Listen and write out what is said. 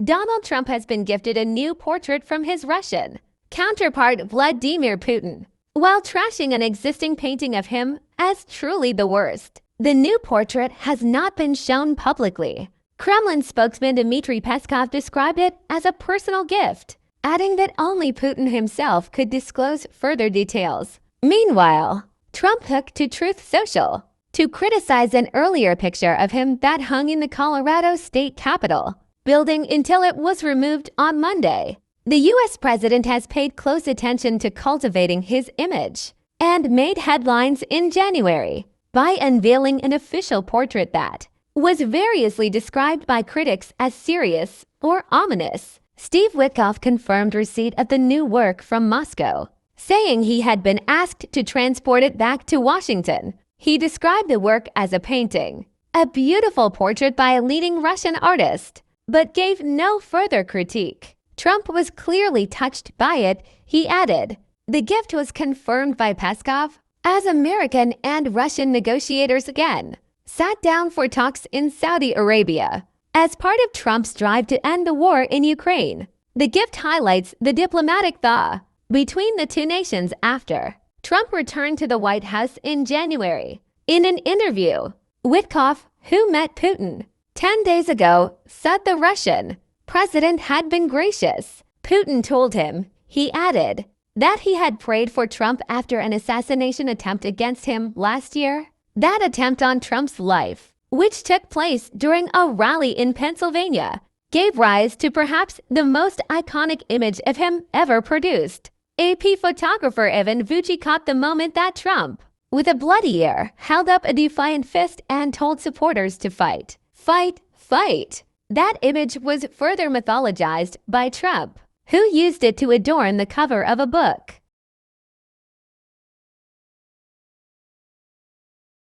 Donald Trump has been gifted a new portrait from his Russian counterpart Vladimir Putin, while trashing an existing painting of him as truly the worst. The new portrait has not been shown publicly. Kremlin spokesman Dmitry Peskov described it as a personal gift, adding that only Putin himself could disclose further details. Meanwhile, Trump took to Truth Social to criticize an earlier picture of him that hung in the Colorado state capitol building until it was removed on Monday. The U.S. president has paid close attention to cultivating his image and made headlines in January by unveiling an official portrait that was variously described by critics as serious or ominous. Steve Witkoff confirmed receipt of the new work from Moscow, saying he had been asked to transport it back to Washington. He described the work as a painting, a beautiful portrait by a leading Russian artist, but gave no further critique. Trump was clearly touched by it, he added. The gift was confirmed by Peskov as American and Russian negotiators again sat down for talks in Saudi Arabia as part of Trump's drive to end the war in Ukraine. The gift highlights the diplomatic thaw between the two nations after Trump returned to the White House in January. In an interview, Witkoff, who met Putin 10 days ago, said the Russian president had been gracious. Putin told him, he added, that he had prayed for Trump after an assassination attempt against him last year. That attempt on Trump's life, which took place during a rally in Pennsylvania, gave rise to perhaps the most iconic image of him ever produced. AP photographer Evan Vucci caught the moment that Trump, with a bloody ear, held up a defiant fist and told supporters to fight. Fight, fight. That image was further mythologized by Trump, who used it to adorn the cover of a book.